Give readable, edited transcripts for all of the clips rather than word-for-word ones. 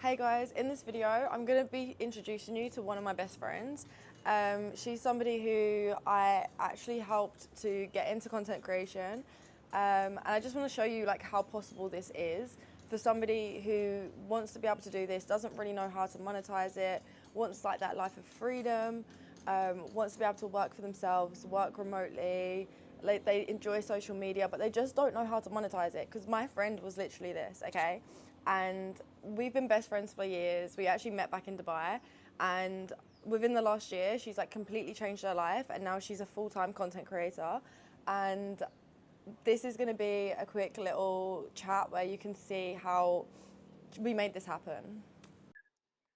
Hey guys, in this video I'm going to be introducing you to one of my best friends. She's somebody who I actually helped to get into content creation, and I just want to show you like how possible this is for somebody who wants to be able to do this, doesn't really know how to monetize it, wants like that life of freedom, wants to be able to work for themselves, work remotely. Like, they enjoy social media, but they just don't know how to monetize it. Because my friend was literally this, okay? And we've been best friends for years. We actually met back in Dubai, and within the last year, she's like completely changed her life, and now she's a full-time content creator. And this is going to be a quick little chat where you can see how we made this happen.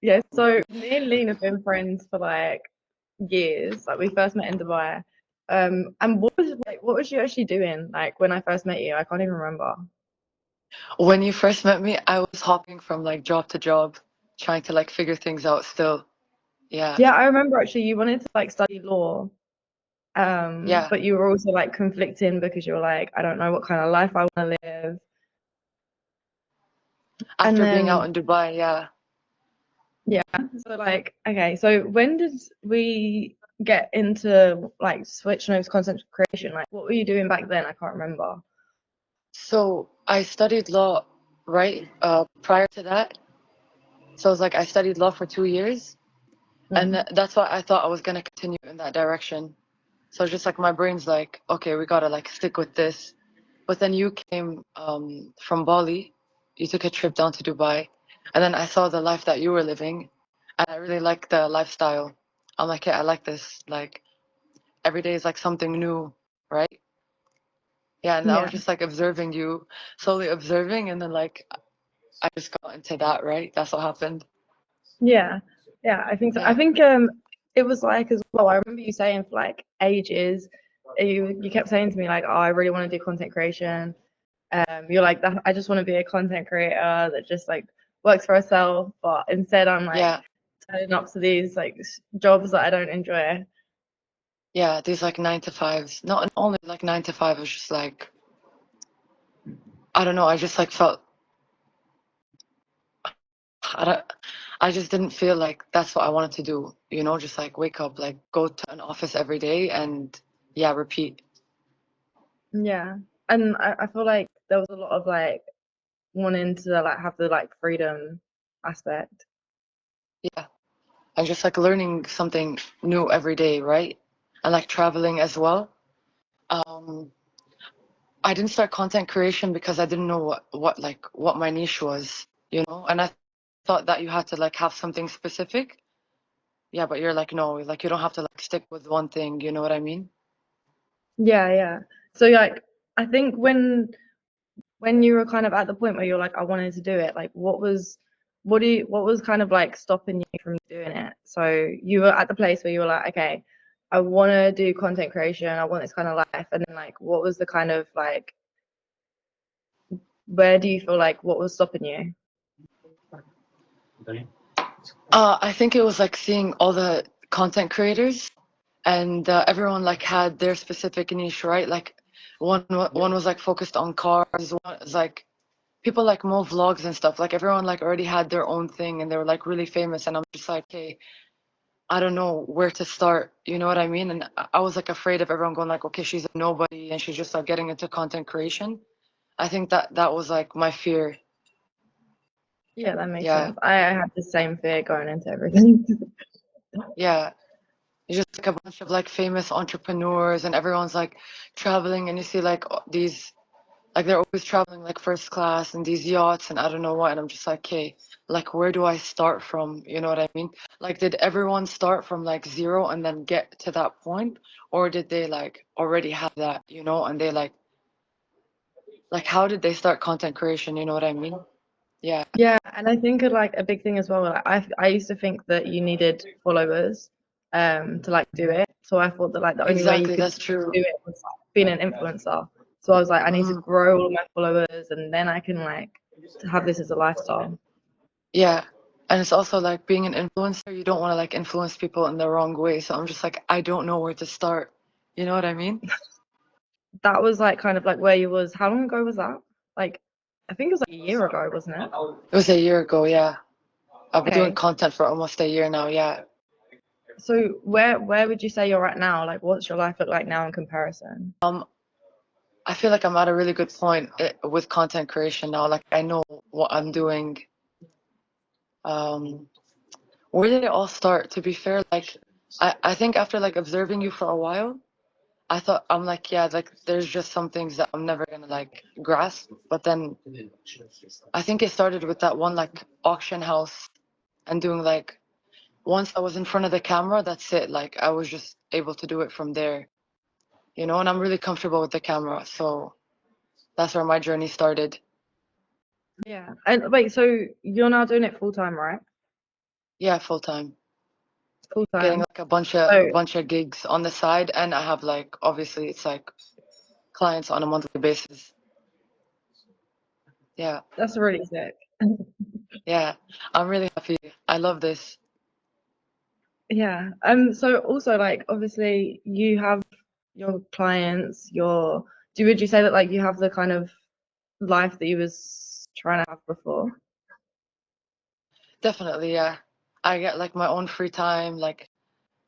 Yeah, so me and Leen have been friends for like years. Like we first met in Dubai. And what was you actually doing? Like when I first met you, I can't even remember. When you first met me, I was hopping from like job to job, trying to like figure things out still. Yeah, Yeah, I remember actually you wanted to like study law, yeah. but you were also like conflicting because you were like, I don't know what kind of life I want to live. And After being out then in Dubai, yeah. yeah, so like okay, so when did we get into like switching over to content creation? Like what were you doing back then? I can't remember. So I studied law, right? Prior to that, so it was like I studied law for 2 years, and Mm. that's why I thought I was gonna continue in that direction. So just like my brain's like, okay, we gotta like stick with this. But then you came from Bali, you took a trip down to Dubai, and then I saw the life that you were living, and I really liked the lifestyle. I'm like, yeah, I like this. Like every day is like something new, right? Yeah, and I Yeah. was just like observing you, slowly observing, and then like I just got into that, right? That's what happened. Yeah, yeah, I think so. I Yeah, think it was like as well. I remember you saying for like ages, you kept saying to me like, "Oh, I really want to do content creation." You're like, that, "I just want to be a content creator that just like works for herself," but instead I'm like yeah, turning up to these like jobs that I don't enjoy. yeah. These like 9 to 5s, not only like 9 to 5. It was just like I don't know. I just like felt I don't, I just didn't feel like that's what I wanted to do. Just like wake up, like go to an office every day, and yeah, repeat. Yeah, and I feel like there was a lot of like wanting to like have the like freedom aspect. Yeah, and just like learning something new every day, right? And like traveling as well. Um, I didn't start content creation because I didn't know what my niche was, and I thought that you had to like have something specific. Yeah, but you're like, no, like you don't have to like stick with one thing, you know what I mean? Yeah, yeah. So like I think when you were kind of at the point where you're like, I wanted to do it, like what was kind of like stopping you from doing it? So you were at the place where you were like, okay, I want to do content creation, I want this kind of life, and then like what was the kind of like where do you feel like what was stopping you? I think it was like seeing all the content creators and everyone like had their specific niche, right? Like one was like focused on cars, one was like people like more vlogs and stuff. Like everyone like already had their own thing and they were like really famous, and I'm just like, hey, I don't know where to start. You know what I mean? And I was like afraid of everyone going like, okay, she's a nobody and she's just like getting into content creation. I think that was like my fear. Yeah, that makes Yeah, sense. I had the same fear going into everything. yeah. It's just like a bunch of like famous entrepreneurs and everyone's like traveling, and you see like these like they're always traveling like first class and these yachts and I don't know what, and I'm just like, okay, like where do I start from? You know what I mean? Like did everyone start from like zero and then get to that point, or did they like already have that, and they like how did they start content creation? You know what I mean? Yeah, Yeah, and I think like a big thing as well, like I used to think that you needed followers to like do it. So I thought that like the only way you exactly. could That's true. do it was like, being an influencer. So I was like, I need to Hmm. grow all of my followers and then I can like have this as a lifestyle. Yeah. And it's also like being an influencer, you don't want to like influence people in the wrong way. So I'm just like, I don't know where to start. You know what I mean? That was like kind of like where you was. How long ago was that? Like I think it was like a year ago, wasn't it? It was a year ago, yeah. I've been doing Okay. content for almost a year now. Yeah. So where would you say you're at now? Like, what's your life look like now in comparison? I feel like I'm at a really good point with content creation now. Like I know what I'm doing. Um, where did it all start? To be fair, like I think after like observing you for a while, I thought I'm like, yeah, like there's just some things that I'm never gonna like grasp. But then I think it started with that one like auction house and doing like once I was in front of the camera, that's it. Like I was just able to do it from there, you know, and I'm really comfortable with the camera. So that's where my journey started. Yeah. And wait, so you're now doing it full time, right? Yeah, full time. Full Getting time. like a So bunch of gigs on the side, and I have like obviously it's like clients on a monthly basis. Yeah, that's really sick. yeah. I'm really happy. I love this. Yeah. So also like obviously you have your clients, would you say that like you have the kind of life that you was trying to have before? Definitely, yeah. I get like my own free time, like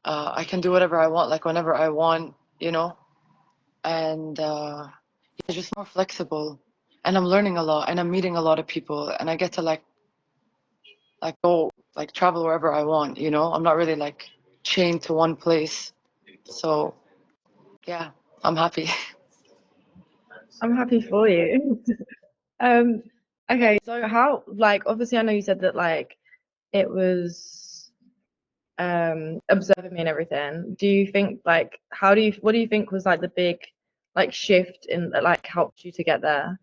I can do whatever I want, like whenever I want, you know, and it's just more flexible. And I'm learning a lot, and I'm meeting a lot of people, and I get to like go like travel wherever I want, you know. I'm not really like chained to one place. So yeah, I'm happy. I'm happy for you. Um, okay, so how like obviously I know you said that like it was observing me and everything. Do you think like what do you think was like the big like shift in that like helped you to get there?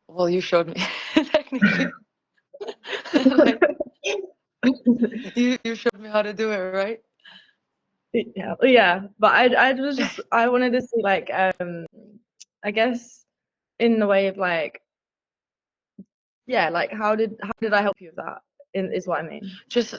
Well, you showed me technically. Like you showed me how to do it, right? Yeah, yeah, but I wanted to see like I guess in the way of like yeah, like how did I help you with that? Is what I mean. Just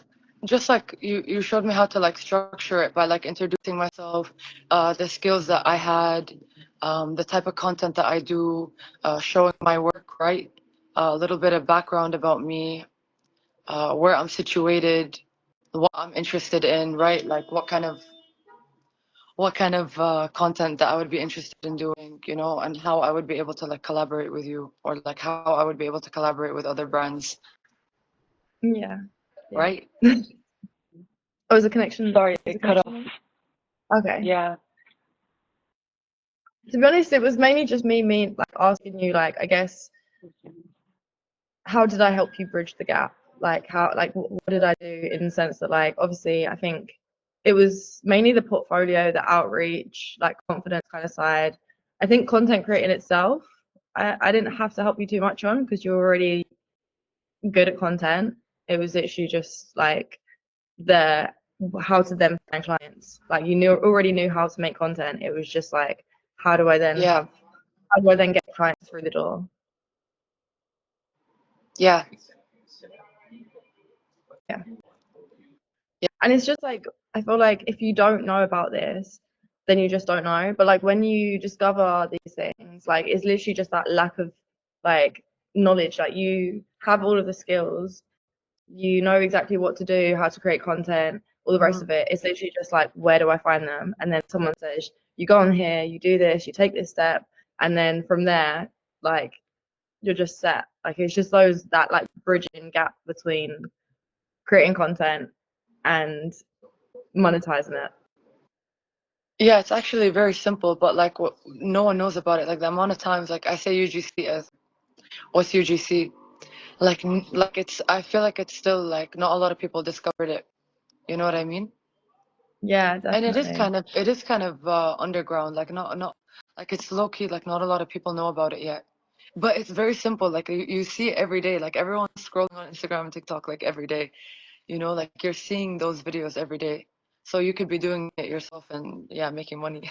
just like you showed me how to like structure it by like introducing myself, the skills that I had, the type of content that I do, showing my work, right? A little bit of background about me, where I'm situated, what I'm interested in, right? Like what kind of content that I would be interested in doing, you know, and how I would be able to like collaborate with you, or like how I would be able to collaborate with other brands, Yeah, yeah. right? Oh, is a connection? Sorry, Is a it cut off. connection? On? Okay. Yeah. To be honest, it was mainly just me like asking you like I guess how did I help you bridge the gap? Like how like what did I do in the sense that like obviously I think it was mainly the portfolio, the outreach, like confidence kind of side. I think content creating itself, I didn't have to help you too much on because you're already good at content. It was literally just like the how to then find clients. Like you already knew how to make content. It was just like Yeah. how do I then get clients through the door? Yeah. Yeah. Yeah. And it's just like I feel like if you don't know about this, then you just don't know. But like when you discover these things, like it's literally just that lack of like knowledge. Like you have all of the skills, you know exactly what to do, how to create content, all the rest Mhm. of it. It's literally just like where do I find them? And then someone says, you go on here, you do this, you take this step, and then from there, like you're just set. Like it's just that like bridging gap between creating content and monetizing it. Yeah, it's actually very simple, but like no one knows about it. Like the amount of times, like I say UGC as what's UGC? Like it's. I feel like it's still like not a lot of people discovered it. You know what I mean? Yeah, And definitely. it is kind of underground. Like not like it's low key. Like not a lot of people know about it yet. But it's very simple. Like you see it every day. Like everyone's scrolling on Instagram and TikTok like every day. You know, like you're seeing those videos every day. So you could be doing it yourself and yeah, making money.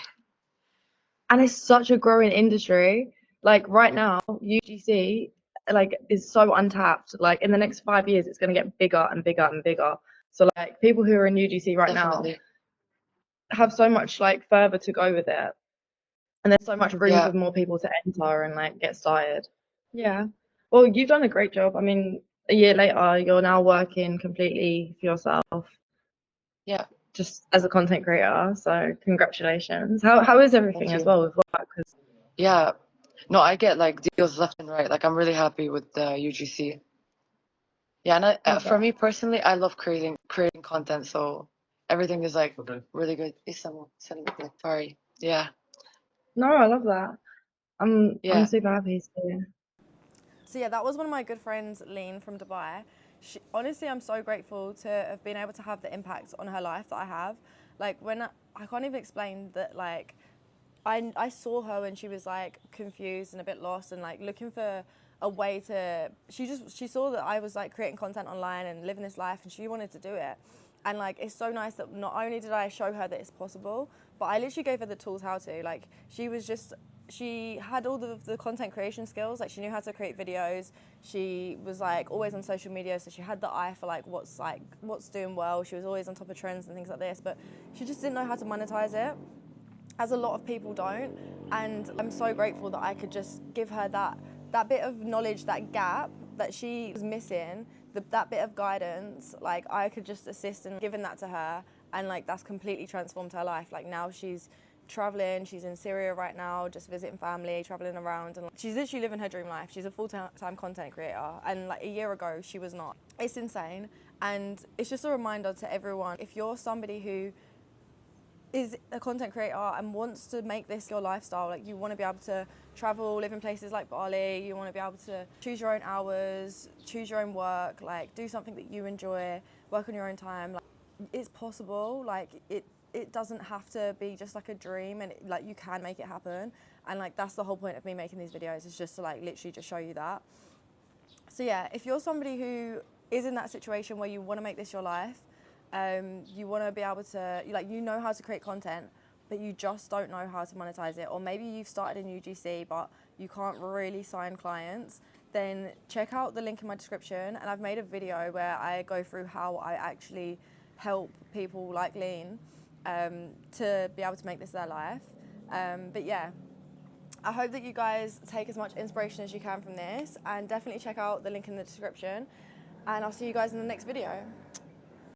And it's such a growing industry. Like right now, UGC like is so untapped. Like in the next 5 years, it's going to get bigger and bigger and bigger. So like people who are in UGC right now Definitely. have so much like further to go with it, and there's so much room Yeah. for more people to enter and like get started. Yeah. Well, you've done a great job. I mean, a year later, you're now working completely for yourself, Yeah, just as a content creator. So congratulations. How is thank everything as you. well with work? 'Cause Yeah, no, I get like deals left and right. Like I'm really happy with the UGC. Yeah, and love for that. me personally, I love creating content, so everything is like really good. Sorry. Yeah, No, I love that. I'm yeah. super happy to. So yeah, that was one of my good friends, Leen from Dubai. Honestly, I'm so grateful to have been able to have the impact on her life that I have. Like I can't even explain that. Like I saw her when she was like confused and a bit lost and like looking for a way to. She saw that I was like creating content online and living this life, and she wanted to do it. And like it's so nice that not only did I show her that it's possible, but I literally gave her the tools how to. Like she had all the content creation skills. Like she knew how to create videos. She was like always on social media, so she had the eye for like what's doing well. She was always on top of trends and things like this, but she just didn't know how to monetize it, as a lot of people don't. And I'm so grateful that I could just give her that bit of knowledge, that gap that she was missing, that bit of guidance. Like I could just assist in giving that to her, and like that's completely transformed her life. Like now she's traveling, she's in Syria right now, just visiting family, traveling around, and like, she's literally living her dream life. She's a full-time content creator, and like a year ago she was not. It's insane, and it's just a reminder to everyone, if you're somebody who is a content creator and wants to make this your lifestyle, like you want to be able to travel, live in places like Bali, you want to be able to choose your own hours, choose your own work, like do something that you enjoy, work on your own time, like it's possible. Like it doesn't have to be just like a dream, and like you can make it happen. And like that's the whole point of me making these videos, is just to like literally just show you that. So yeah, if you're somebody who is in that situation where you want to make this your life, you want to be able to, like, you know how to create content, but you just don't know how to monetize it, or maybe you've started in UGC but you can't really sign clients, then check out the link in my description, and I've made a video where I go through how I actually help people like Leen to be able to make this their life. But yeah, I hope that you guys take as much inspiration as you can from this, and definitely check out the link in the description, and I'll see you guys in the next video.